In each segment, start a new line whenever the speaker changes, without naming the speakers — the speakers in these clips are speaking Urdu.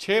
6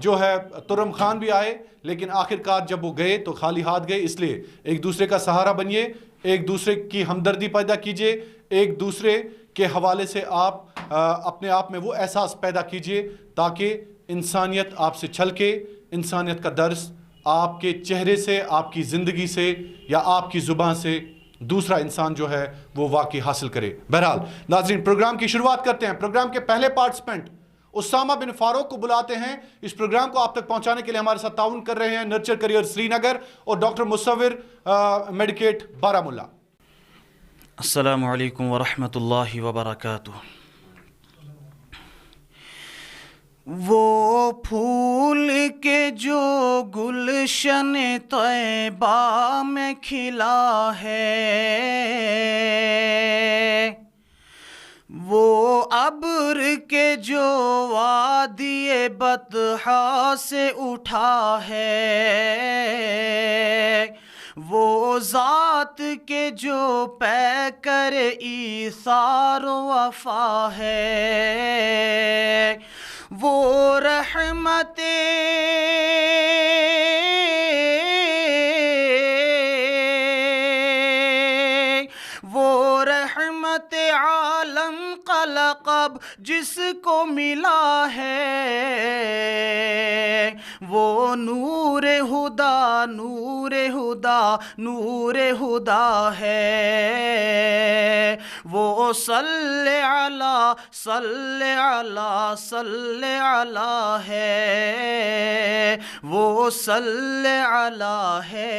جو ہے ترم خان بھی آئے، لیکن آخر کار جب وہ گئے تو خالی ہاتھ گئے. اس لیے ایک دوسرے کا سہارا بنیے، ایک دوسرے کی ہمدردی پیدا کیجیے، ایک دوسرے کے حوالے سے آپ اپنے آپ میں وہ احساس پیدا کیجیے تاکہ انسانیت آپ سے چھلکے، انسانیت کا درس آپ کے چہرے سے، آپ کی زندگی سے یا آپ کی زبان سے دوسرا انسان جو ہے وہ واقعی حاصل کرے. بہرحال ناظرین، پروگرام کی شروعات کرتے ہیں. پروگرام کے پہلے پارٹیسپینٹ اسامہ بن فاروق کو بلاتے ہیں. اس پروگرام کو آپ تک پہنچانے کے لیے ہمارے ساتھ تعاون کر رہے ہیں نرچر کریئر سری نگر اور ڈاکٹر مصور میڈیکیٹ بارہمولہ.
السلام علیکم ورحمۃ اللہ وبرکاتہ. وہ پھول کے جو گلشن طیبہ میں کھلا ہے، وہ ابر کے جو وادی بطحا سے اٹھا ہے، وہ ذات کے جو پیکر ایثار و وفا ہے، وہ رحمت عالم کا لقب جس کو ملا ہے، وہ نور ہدا نور ہدا نور ہدا ہے، وہ صلی علی صلی علی صلی علی ہے، وہ صلی علی ہے.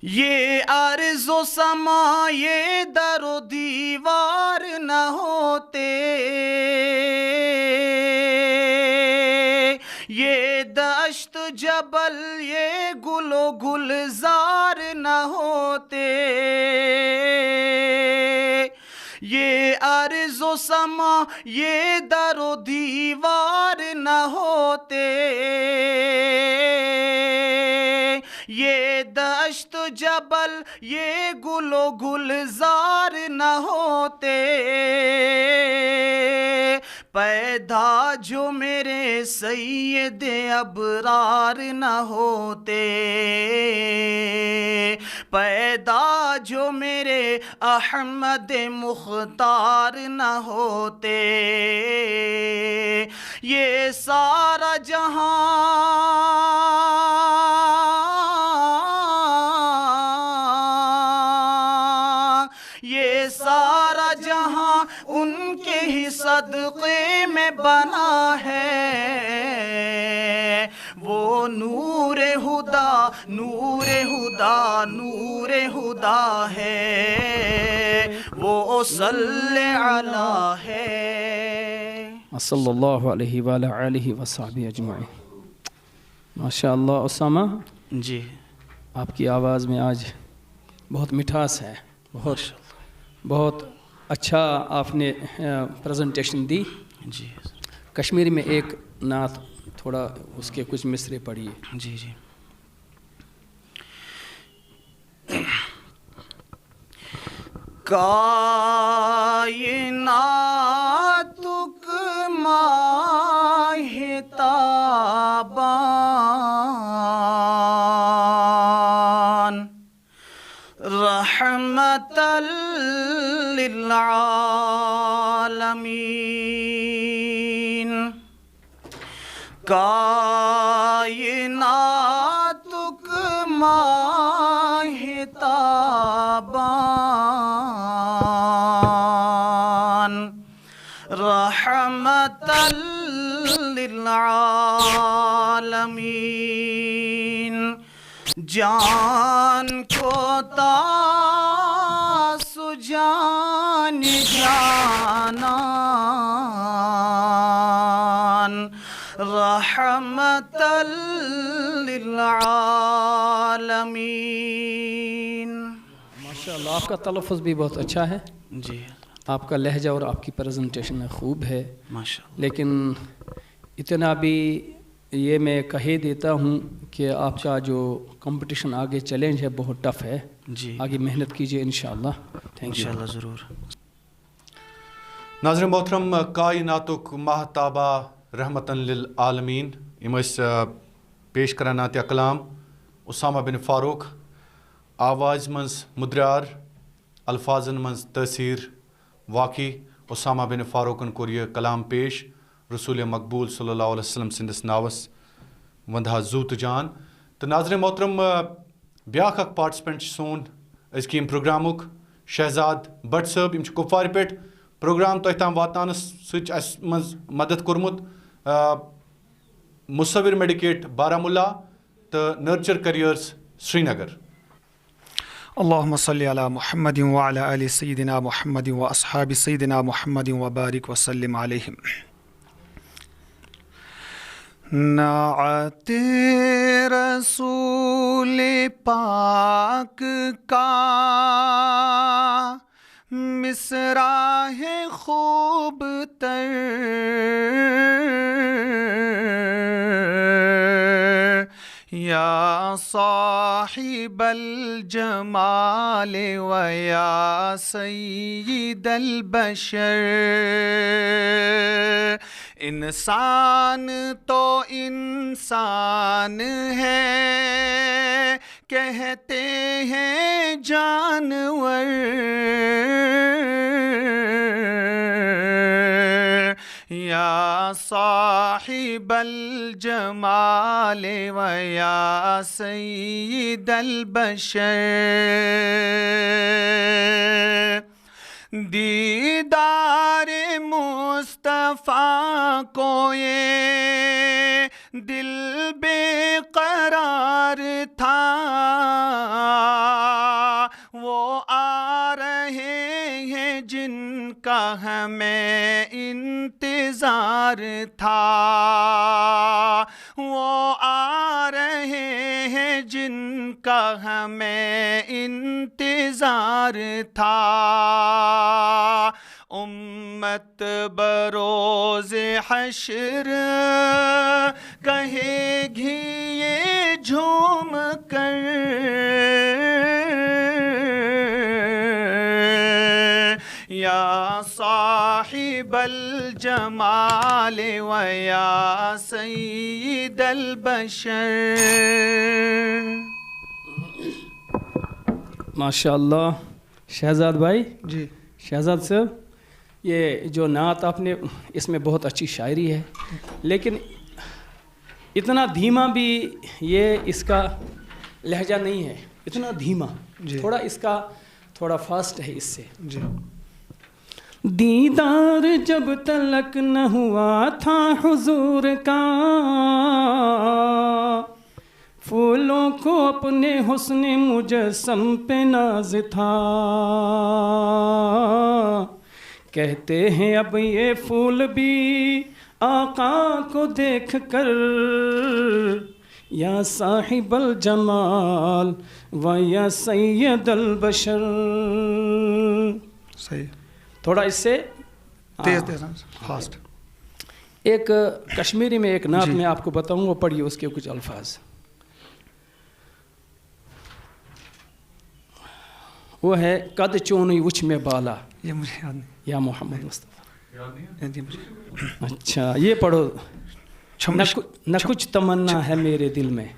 یہ عرض و سما یہ در و دیوار نہ ہوتے، یہ دشت جبل یہ گل و گلزار نہ ہوتے، یہ عرض و سما یہ در و دیوار نہ ہوتے، یہ دشت جبل یہ گل و گلزار نہ ہوتے، پیدا جو میرے سید ابرار نہ ہوتے، پیدا جو میرے احمد مختار نہ ہوتے، یہ سارا جہاں ان کے ہی صدقے میں بنا ہے، وہ نور ہدا نور ہدا نور ہدا ہے، وہ صلی علی ہے.
صلی اللہ علیہ وآلہ آلہ وصحبہ اجمعین. ماشاء اللہ اسامہ
جی،
آپ کی آواز میں آج بہت مٹھاس ہے، بہت اچھا آپ نے پریزنٹیشن دی.
جی
کشمیری میں ایک نعت تھوڑا اس کے کچھ مصرے پڑھیے.
جی جی. کائنات ماہ تابان رحمت للعالمین، کائنات ماہ تابان رحمت للعالمین، جان کو تاسو جان جانان رحمت للعالمین.
ماشاءاللہ آپ کا تلفظ بھی بہت اچھا ہے.
جی،
آپ کا لہجہ اور آپ کی پریزنٹیشن خوب ہے،
ماشاءاللہ.
لیکن اتنا بھی یہ میں کہہ دیتا ہوں کہ آپ کا جو کمپٹیشن آگے چیلنج ہے بہت ٹف ہے.
جی،
آگے محنت کیجئے انشاءاللہ. Thank you.
انشاءاللہ ضرور.
ناظرین محترم، کائناتک ماہتابہ رحمتن للعالمین یم پیش کران نعت کلام اسامہ بن فاروق، آواز منز مدرار، الفاظن منز تاثیر واقعی اسامہ بن فاروقن کور یہ کلام پیش رسول مقبول صلی اللہ علیہ وسلم سندس ناوس وندہ زو تو جان. تو ناظرین محترم، بیاکھ اکھ participant soan ازکہ M پروگرامک Shahzad but صٲب، یم کپوار پہ پروگرام تہ تام واتنانس سچ اس مز مدد کورمت مصور میڈیکیٹ بارہمولہ تو نرچر کریئرز سری نگر.
اللهم صل على محمد وعلى آل سيدنا محمد وأصحاب سيدنا محمد وبارك وسلم عليهم. نعت رسول پاک کا مصرع ہے خوب تر، یا صاحب الجمال و یا سید البشر. انسان تو انسان ہے، کہتے ہیں جانور، یا صاحب الجمال و یا سید البشر. دیدار مصطفیٰ کو یہ دل بے قرار تھا، وہ آ رہے ہیں جن کا ہمیں انتظار تھا، وہ آ رہے ہیں جن کا ہمیں انتظار تھا. امت بروز حشر کہے گی یہ جھوم کر، یا صاحب الجمال و یا سید البشر.
ماشاء اللہ شہزاد بھائی.
جی
شہزاد صاحب، یہ جو نعت آپ نے، اس میں بہت اچھی شاعری ہے، لیکن اتنا دھیما بھی یہ اس کا لہجہ نہیں ہے، اتنا دھیما. تھوڑا اس کا تھوڑا فاسٹ ہے اس سے.
جی.
دیدار جب تلک نہ ہوا تھا حضور کا، پھولوں کو اپنے حسن مجسم پہ ناز تھا. کہتے ہیں اب یہ پھول بھی آقا کو دیکھ کر، یا صاحب الجمال و یا سید البشر.
صحیح.
تھوڑا اس سے
تیز فاسٹ.
ایک کشمیری میں ایک نعت میں آپ کو بتاؤں، وہ پڑھیے اس کے کچھ الفاظ. وہ ہے قد چونی وچھ میں بالا،
یہ مجھے یاد نہیں.
یا محمد مصطفیٰ. اچھا یہ پڑھو. نہ کچھ تمنا ہے میرے دل میں،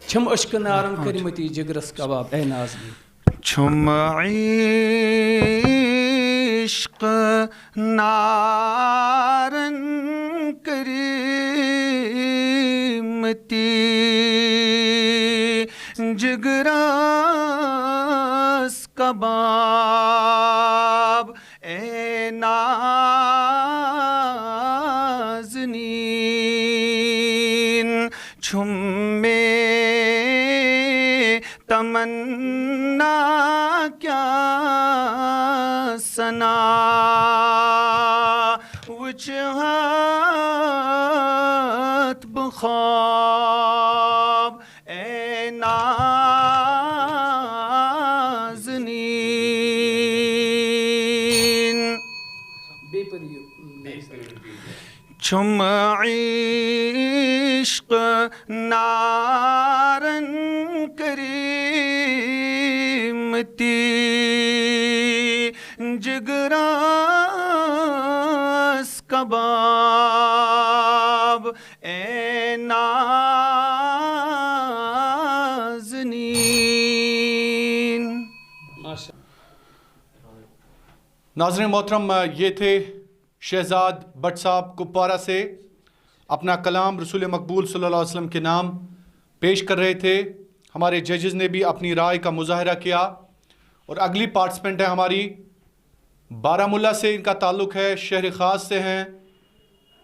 چھم اشک نارم کریمتی جگرس کباب اے نازنی.
چھم عشق نارن کریمتی جگرس کباب اے نازنین. چھم میں تمنا کیا سنا، وجہت بخواب اے نازنین. چھم عشق نارن کریمتی
گراس کباب اے نازنین.
ناظرین محترم، یہ تھے شہزاد بٹ صاحب کپوارہ سے اپنا کلام رسول مقبول صلی اللہ علیہ وسلم کے نام پیش کر رہے تھے. ہمارے ججز نے بھی اپنی رائے کا مظاہرہ کیا. اور اگلی پارٹسپنٹ ہے ہماری بارہمولہ سے، ان کا تعلق ہے، شہر خاص سے ہیں،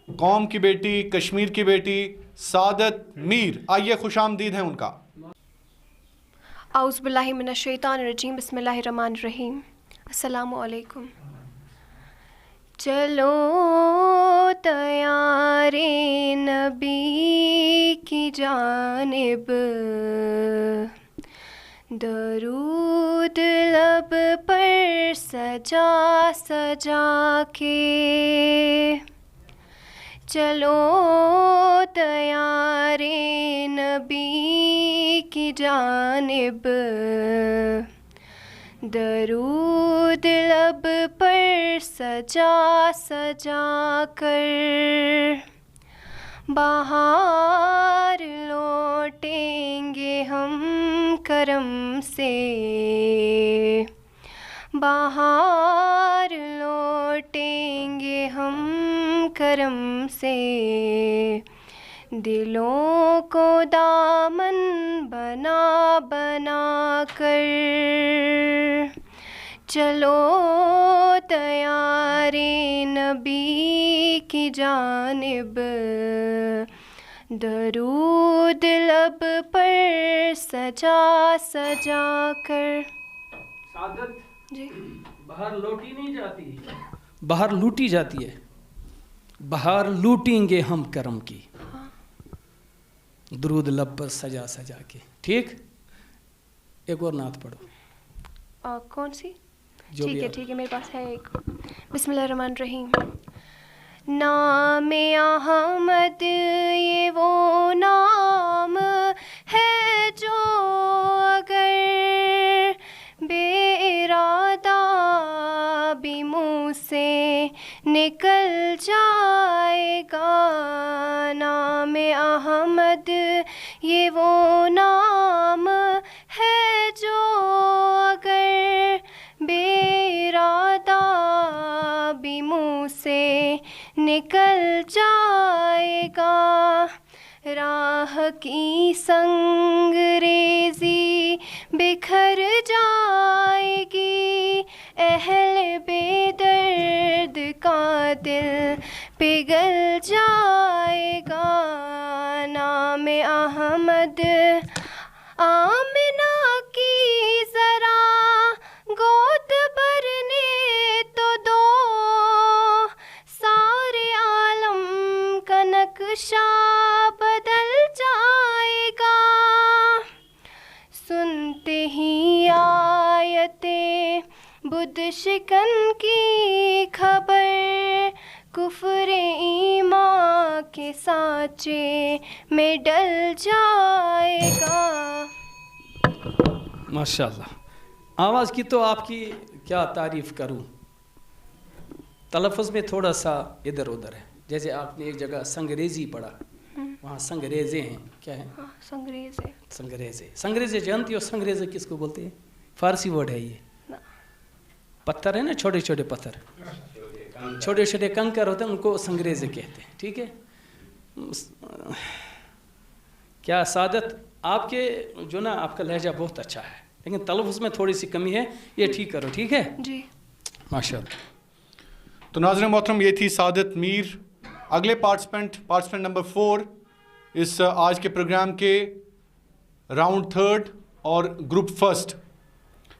قوم کی بیٹی، کشمیر کی بیٹی سعادت میر. آئیے، خوش آمدید ہیں ان کا.
اعوذ باللہ من الشیطان الرجیم، بسم اللہ الرحمن الرحیم. السلام علیکم. چلو تیار نبی کی جانب، درود لب پر سجا سجا کے. چلو تیار نبی کی جانب، درود لب پر سجا سجا کر. بہار لوٹیں گے ہم کرم سے، بہار لوٹیں گے ہم کرم سے. دلوں کو دامن بنا بنا کر. چلو تیار نبی کی جانب، درود لب پر سجا سجا کر.
سعادت
جی،
باہر لوٹی نہیں جاتی، باہر لوٹی جاتی ہے. باہر لوٹیں گے ہم کرم کی، درود لب پر سجا سجا کے. ٹھیک، ایک اور نعت پڑھو.
کون سی؟
جو بھی
ٹھیک ہے
آپ-
ٹھیک ہے، میرے پاس ہے ایک. بسم اللہ الرحمن الرحیم. نام احمد یہ وہ نام ہے جو اگر بے ارادہ بھی منہ سے نکل جائے گا. نام احمد یہ وہ نام ہے جو اگر بے ارادہ بھی منہ سے نکل جائے گا. راہ کی سنگ ریزی بکھر جائے گی، اہل بے درد کا دل پگھل جائے گا. نام احمد آمنہ کی ذرا گود بھرنے تو دو، سارے عالم کا نقشہ بدل جائے گا. سنتے ہی آیتیں بدھ شکن کی خبر، کفر ایمان کے سانچے میں ڈل جائے گا.
ماشاء اللہ. آواز کی تو آپ کی کیا تعریف کروں. تلفظ میں تھوڑا سا ادھر ادھر ہے. جیسے آپ نے ایک جگہ سنگریزی پڑھا، وہاں سنگریزے ہیں. کیا ہیں؟
سنگریز ہے.
سنگریزے. سنگریزے جانتی ہو سنگریزے کس کو بولتے ہیں؟ فارسی ورڈ ہے یہ. پتھر ہے نا، چھوٹے چھوٹے پتھر، چھوٹے چھوٹے کنکر ہوتے ہیں، ان کو سنگریزے کہتے ہیں. ٹھیک ہے. کیا سعادت، آپ کے جو نا آپ کا لہجہ بہت اچھا ہے، لیکن تلفظ میں تھوڑی سی کمی ہے، یہ ٹھیک کرو. ٹھیک ہے.
جی.
ماشاء اللہ.
تو ناظرین محترم، یہ تھی سعادت میر. اگلے پارٹسپنٹ نمبر 4 اس آج کے پروگرام کے راؤنڈ 3 اور گروپ فرسٹ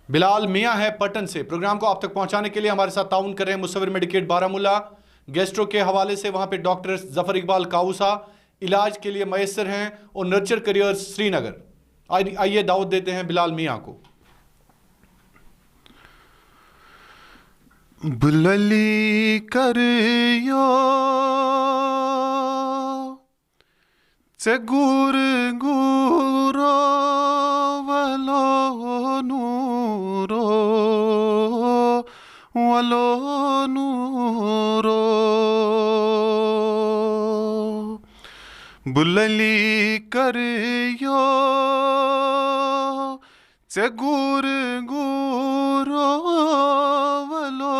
بلال میاں ہے پٹن سے. پروگرام کو آپ تک پہنچانے کے لیے ہمارے ساتھ تعاون کر رہے ہیں مصور میڈیکیٹ بارہمولہ. گیسٹرو کے حوالے سے وہاں پہ ڈاکٹر ظفر اقبال کاؤسا علاج کے لیے میسر ہیں، اور نرچر کریئر سری نگر. آئیے دعوت دیتے ہیں بلال میاں کو.
بللی کریو چگور گورو ولو نورو ولو نورو بللی کریو څګور ګورو ولو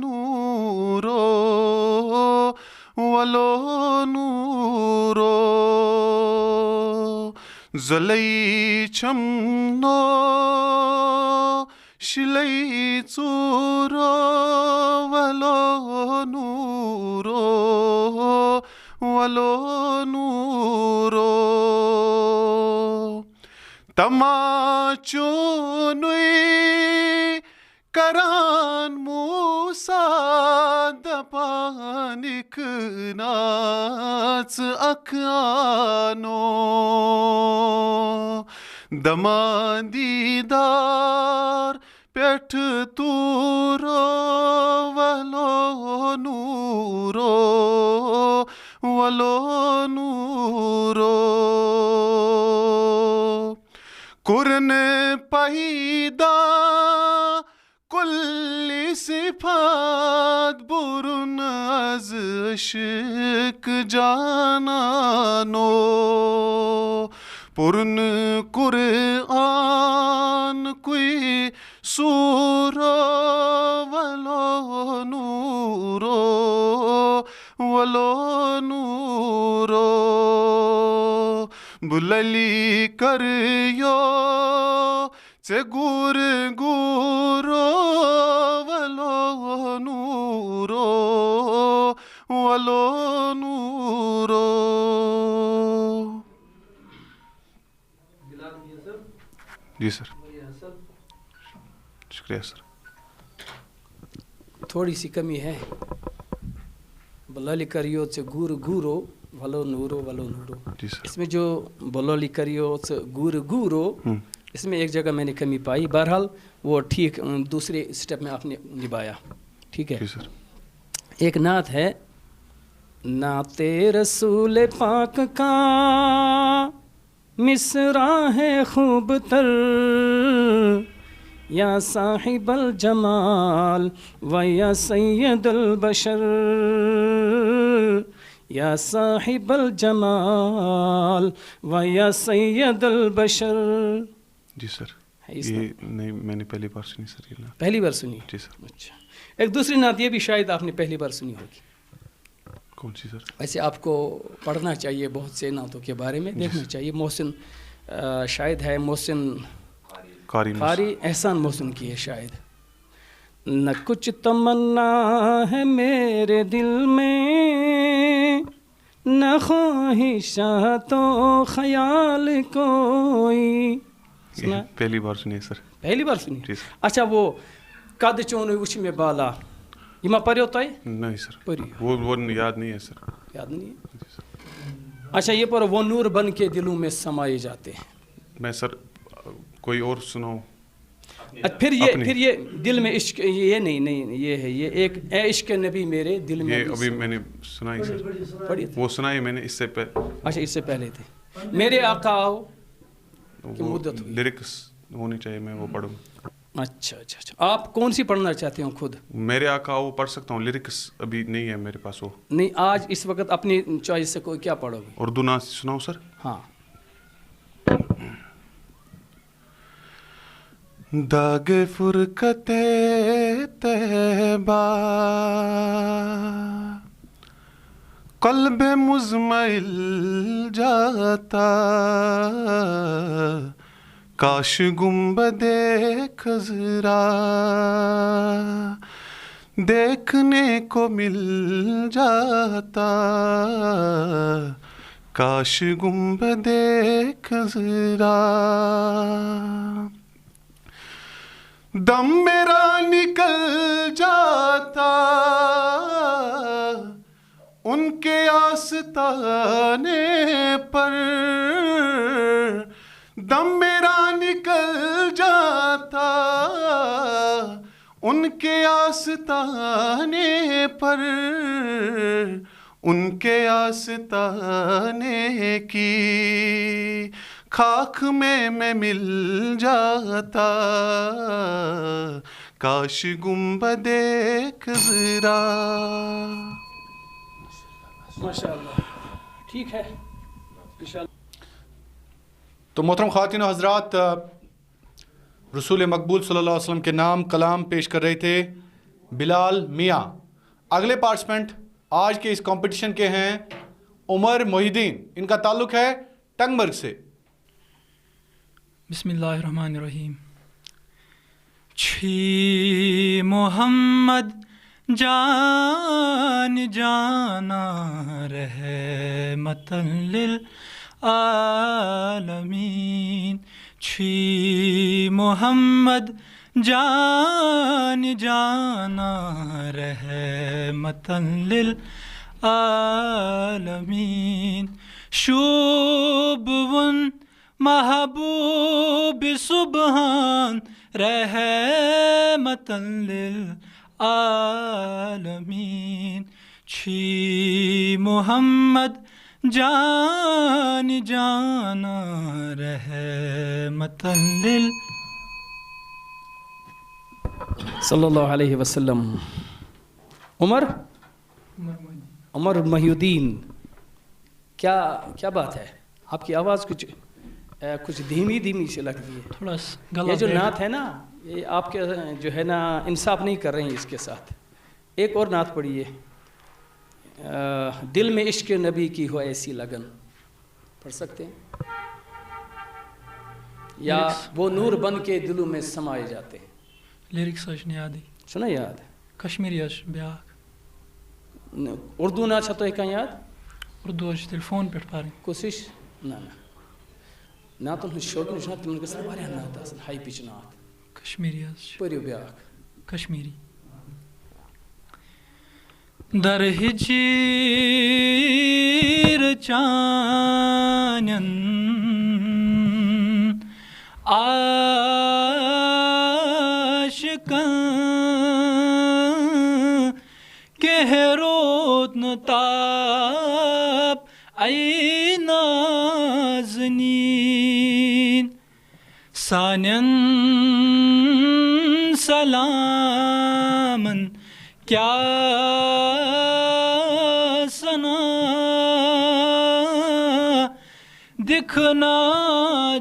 نورو ولو نورو زلی چمنو شلی څورو ولو نورو ولو نورو تماچو نوی کران موسا دپانک ناچ اکانو دمان دیدار پیٹھ تورو ولو نورو ولو نورو قرن پیدا کل صفات برن از عشق جانانو پرن قرآن کوئی سورو ولو نورو ولو نورو بللی کریو څګور ګورو ولو نورو ولو نورو. جی سر شکریہ سر.
تھوڑی سی کمی ہے. بللی کریو سے گور گورو ولو نورو ولو نورو.
جی سر.
اس میں جو بللی کریو سے گور گورو اس میں ایک جگہ میں نے کمی پائی. بہرحال وہ ٹھیک دوسرے اسٹیپ میں آپ نے نبھایا. ٹھیک ہے.
جی سر.
ایک نعت ہے نعت رسول پاک کا مصرع ہے خوب تر یا صاحب الجمال و یا سید البشر یا صاحب الجمال و یا سید البشر.
جی سر. یہ نہیں میں نے پہلی بار سنی سر. یہ
پہلی بار سنی.
جی سر.
اچھا. ایک دوسری نعت یہ بھی شاید آپ نے پہلی بار سنی ہوگی.
کون سی سر؟
ویسے آپ کو پڑھنا چاہیے بہت سے نعتوں کے بارے میں دیکھنا چاہیے. محسن شاید ہے محسن قاری احسان محسن کی ہے شاید. نہ کچھ تمنا ہے میرے دل میں نہ خواہشات و خیال کوئی.
پہلی بار سنی سر.
پہلی بار سنی.
جی سر.
اچھا وہ قد چون وچ میں بالا یہ ما پڑھو تو
نہیں سر.
پڑھیو
وہ یاد نہیں ہے سر.
یاد نہیں ہے. اچھا یہ پر وہ نور بن کے دلوں میں سمائے جاتے ہیں.
میں سر کوئی اور سناؤں.
پھر یہ دل میں عشق یہ نہیں یہ ہے یہ ایک اے عشق نبی میرے دل میں.
یہ ابھی میں نے سنائی سر. وہ سنائی میں نے اس سے پہلے.
اچھا اس سے پہلے تھے میرے آقا آؤ کی مدت ہوئی.
لیرکس ہونی چاہیے میں وہ پڑھوں.
اچھا اچھا اچھا. آپ کون سی پڑھنا چاہتے ہوں خود؟
میرے آقا وہ پڑھ سکتا ہوں. لیرکس ابھی نہیں ہے میرے پاس. وہ
نہیں آج اس وقت اپنی چوائس سے کوئی کیا پڑھو گے؟
اردو نعت سناؤں سر.
ہاں.
داغ فرقت طیبہ قلب مزمعل جاتا کاش گنبد خضرا دیکھنے کو مل جاتا کاش گنبد خضرا. دم میرا نکل جاتا ان کے آستانے پر. دم میرا نکل جاتا ان کے آستانے پر. ان کے آستانے کی خاک میں مل جاتا کاش گنبد خضرا.
ماشاء اللہ ٹھیک ہے
تو محترم خواتین و حضرات، رسول مقبول صلی اللہ علیہ وسلم کے نام کلام پیش کر رہے تھے بلال میاں. اگلے پارٹیسپینٹ آج کے اس کمپٹیشن کے ہیں عمر محی الدین. ان کا تعلق ہے ٹنگمرگ سے.
بسم اللہ الرحمن الرحیم. چھی محمد جان جانا رحمت للعالمین. چھی محمد جان جانا رحمت للعالمین. شوبون محبوب سبحان رحمت للعالمین. چھی محمد جان جانا رحمت لل
صلی اللہ علیہ وسلم. عمر محی الدین، کیا بات ہے؟ آپ کی آواز کچھ دھیمی سے لگتی ہے.
تھوڑا
یہ جو نعت ہے نا، یہ آپ کے جو ہے نا انصاف نہیں کر رہے ہیں اس کے ساتھ. ایک اور نعت پڑھیے، دل میں عشق نبی کی ہو ایسی لگن. پڑھ سکتے ہیں؟ یا وہ نور بن کے دلوں میں سمائے جاتے ہیں.
لیرکس نہیں یاد.
سنا یاد؟
کشمیری بیاکھ.
اردو نہ چھتو ہے کہیں یاد؟
اردو تیل فون پہ پاریں
کوشش نعت شوق نشان تمن گژھن واریاہ نعت آسن ہائی پچ نعت.
کشمیری
پٔرِو بیٛاکھ.
کشمیری. در ہجیر چانن عاشقاں کہروت نتاب ای نازنین. سانین سلامن کیا سنا دکھنا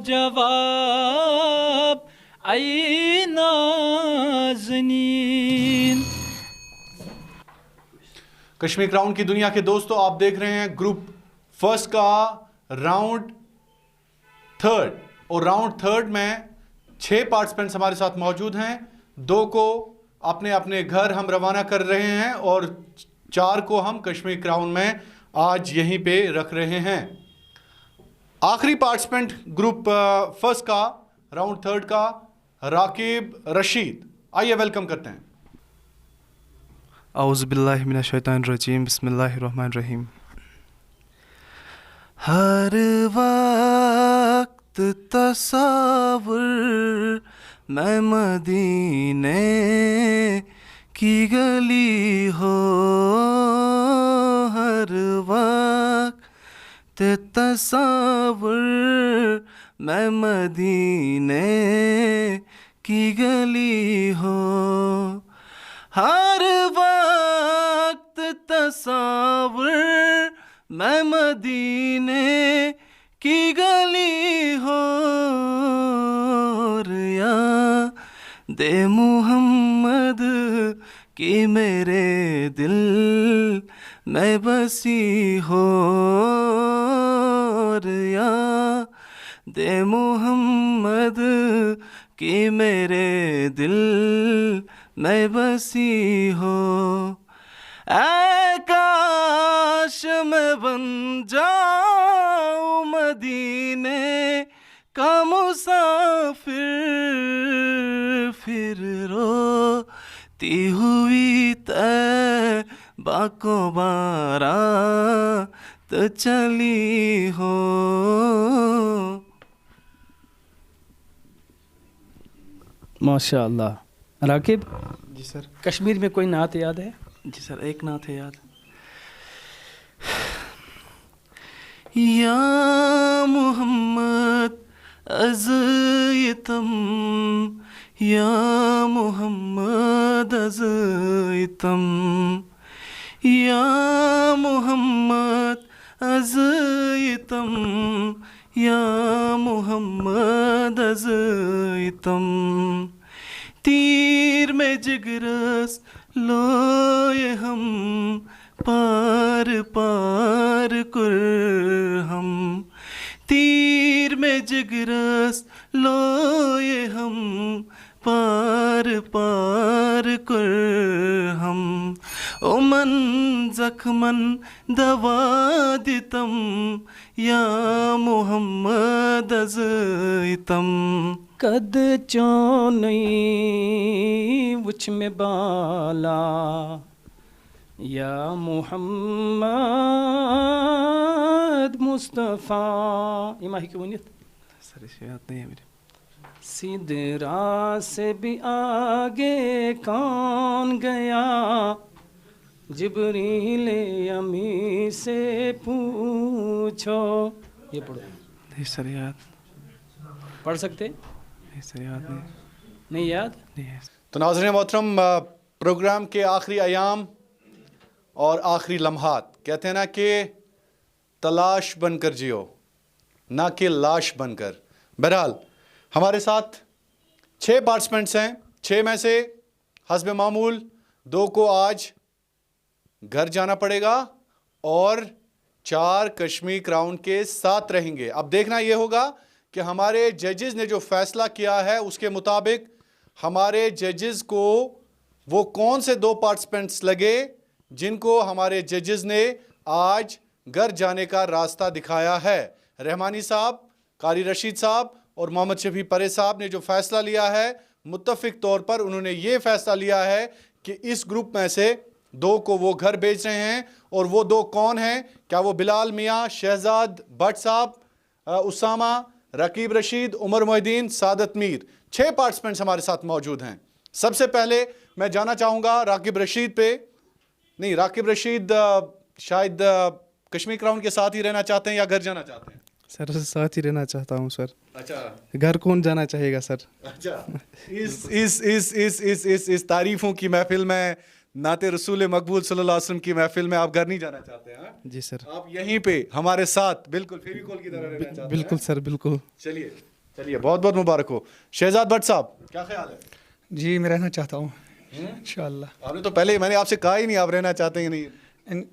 جواب ای نازنین.
کشمیر کراؤن کی دنیا کے دوستوں، آپ دیکھ رہے ہیں گروپ فرسٹ کا راؤنڈ تھرڈ، اور راؤنڈ تھرڈ میں 6 پارٹیسپینٹس ہمارے ساتھ موجود ہیں. 2 کو اپنے اپنے گھر ہم روانہ کر رہے ہیں اور 4 کو ہم کشمیر کراؤن میں آج یہیں پہ رکھ رہے ہیں. آخری پارٹیسپینٹ گروپ فرسٹ کا راؤنڈ تھرڈ کا راکب رشید. آئیے ویلکم کرتے ہیں.
اعوذ باللہ من الشیطان الرجیم. بسم اللہ الرحمن الرحیم. ہر وقت تصور میں مدینے کی گلی ہو، ہر وقت تصور میں مدینے کی گلی ہو، ہر وقت تصور میں مدینے کی گلی ہو. یاد محمد کی میرے دل میں بسی ہو، یاد محمد کی میرے دل میں بسی ہو. اے کاش میں بن جاؤں مدینے کا مسافر، پھر روتی ہوئی طیبہ کو بارات چلی ہو.
ماشاء اللہ. راکب
جی سر.
کشمیر میں کوئی نعت یاد ہے؟
جی سر، ایک نعت ہے یاد. یا محمد از یتم یا محمد ازیتم یا محمد ازیتم یا محمد ازیتم تیر میں جگرس لوئے ہم پار پار کر ہم تیر میں جگرس لوئے ہم پار پار کر ہم او من زخمن دوا دیتم یا محمد ازیتم
قد چونی وچ میں بالا یا محمد مصطفیٰ یہ ماہی کی ونیت
سر اس یاد نہیں ہے میرے
سدرا سے بھی آگے کون گیا جبریل امی سے پوچھو یہ پڑھو
نہیں سر یاد
پڑھ سکتے
نہیں سر یاد
نہیں یاد
نہیں ہے
تو ناظرین محترم، پروگرام کے آخری ایام اور آخری لمحات، کہتے ہیں نا کہ تلاش بن کر جیو نہ کہ لاش بن کر۔ بہرحال ہمارے ساتھ 6 پارٹیسپینٹس ہیں، 6 میں سے حسب معمول 2 کو آج گھر جانا پڑے گا اور 4 کشمیر کراؤن کے ساتھ رہیں گے۔ اب دیکھنا یہ ہوگا کہ ہمارے ججز نے جو فیصلہ کیا ہے اس کے مطابق ہمارے ججز کو وہ کون سے 2 پارٹیسپینٹس لگے جن کو ہمارے ججز نے آج گھر جانے کا راستہ دکھایا ہے۔ رحمانی صاحب، قاری رشید صاحب اور محمد شفیع پرے صاحب نے جو فیصلہ لیا ہے، متفق طور پر انہوں نے یہ فیصلہ لیا ہے کہ اس گروپ میں سے 2 کو وہ گھر بھیج رہے ہیں، اور وہ 2 کون ہیں؟ کیا وہ بلال میاں، شہزاد بٹ صاحب، اسامہ، رقیب رشید، عمر محی الدین، سعادت میر۔ 6 پارٹیسپینٹس ہمارے ساتھ موجود ہیں۔ سب سے پہلے میں جانا چاہوں گا راقب رشید پہ۔ نہیں، راقب رشید شاید کشمیر کراؤن کے ساتھ ہی رہنا چاہتے ہیں یا گھر جانا چاہتے ہیں؟
سر ساتھ ہی رہنا چاہتا ہوں سر۔
اچھا،
گھر کون جانا چاہے گا سر؟
اچھا، اس تعریفوں کی محفل میں، نعت رسول مقبول صلی اللہ علیہ وسلم کی محفل میں آپ گھر نہیں جانا چاہتے ہیں؟
جی سر،
آپ یہیں پہ ہمارے ساتھ بالکل فیویکول کی طرح رہنا چاہتے ہیں؟
بالکل سر، بالکل۔
چلیے بہت بہت مبارک ہو۔ شہزاد بٹ صاحب، کیا خیال ہے؟
جی میں رہنا چاہتا ہوں انشاءاللہ۔
آپ نے تو پہلے، میں نے آپ سے کہا ہی نہیں آپ رہنا چاہتے ہیں نہیں۔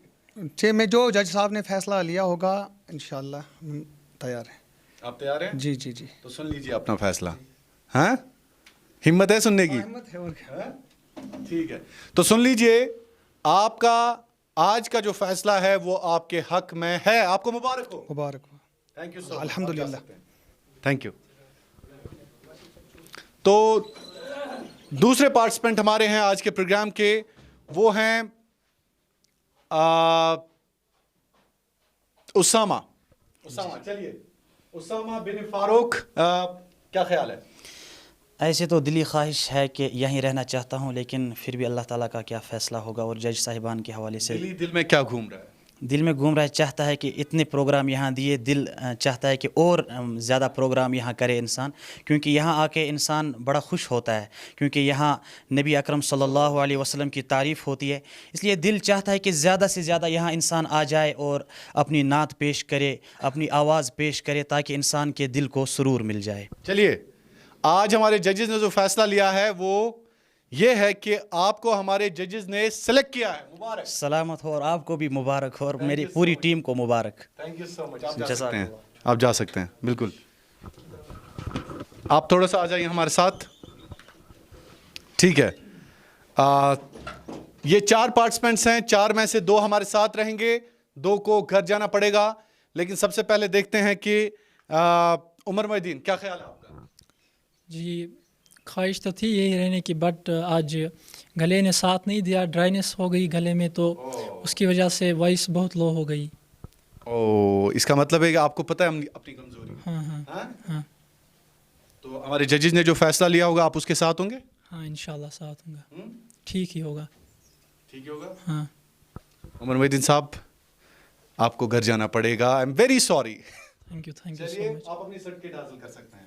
6 میں جو جج صاحب نے فیصلہ لیا ہوگا انشاءاللہ ہم تیار ہیں۔
آپ تیار ہیں؟
جی جی جی،
تو سن لیجیے اپنا فیصلہ۔ ہاں، ہمت ہے سننے کی؟
ہمت ہے اور کیا۔
ٹھیک ہے، تو سن لیجیے، آپ کا آج کا جو فیصلہ ہے وہ آپ کے حق میں ہے۔ آپ کو مبارک ہو۔
مبارک ہو۔
تھینک یو سو مچ۔
الحمدللہ۔
Thank you. تو دوسرے پارٹیسپینٹ ہمارے ہیں آج کے پروگرام کے، وہ ہیں اسامہ۔ چلیے، اسامہ بن فاروق، کیا خیال ہے؟
ایسے تو دلی خواہش ہے کہ یہیں رہنا چاہتا ہوں، لیکن پھر بھی اللہ تعالیٰ کا کیا فیصلہ ہوگا اور جج صاحبان کے حوالے سے
دل میں کیا گھوم رہا ہے؟
دل میں گھوم رہا ہے، چاہتا ہے کہ اتنے پروگرام یہاں دیے، دل چاہتا ہے کہ اور زیادہ پروگرام یہاں کرے انسان، کیونکہ یہاں آ کے انسان بڑا خوش ہوتا ہے، کیونکہ یہاں نبی اکرم صلی اللہ علیہ وسلم کی تعریف ہوتی ہے، اس لیے دل چاہتا ہے کہ زیادہ سے زیادہ یہاں انسان آ جائے اور اپنی نعت پیش کرے، اپنی آواز پیش کرے، تاکہ انسان کے دل کو سرور مل جائے۔
چلیے، آج ہمارے ججز نے جو فیصلہ لیا ہے وہ یہ ہے کہ آپ کو ہمارے ججز نے سلیکٹ کیا ہے۔ مبارک،
سلامت ہو، اور آپ کو بھی مبارک ہو، اور میری پوری ٹیم کو مبارک۔
تھینک یو سو مچ۔
جزاک اللہ۔
آپ جا سکتے ہیں، بالکل۔ آپ تھوڑا سا آ جائیے ہمارے ساتھ، ٹھیک ہے۔ یہ 4 پارٹیسپینٹس ہیں، 4 میں سے 2 ہمارے ساتھ رہیں گے، 2 کو گھر جانا پڑے گا۔ لیکن سب سے پہلے دیکھتے ہیں کہ عمر محی الدین، کیا خیال ہے آپ کا؟
جی خواہش تو تھی یہی رہنے کی، بٹ آج گلے نے ساتھ نہیں دیا، ڈرائنس ہو گئی گلے میں، تو اس کی وجہ سے وائس بہت لو ہو گئی۔
اس کا مطلب ہے کہ آپ کو پتہ ہے اپنی کمزوری۔
ہاں ہاں ہاں،
تو ہمارے ججز نے جو فیصلہ لیا ہوگا آپ اس کے ساتھ ہوں گے؟
ہاں انشاءاللہ ساتھ ہوں گا، ٹھیک ہی ہوگا۔
ٹھیک ہوگا۔
ہاں
عمر محی الدین صاحب، آپ کو گھر جانا پڑے گا، I am very sorry.
Thank you so much.
آپ اپنی سرٹیفکیٹ حاصل کر سکتے ہیں۔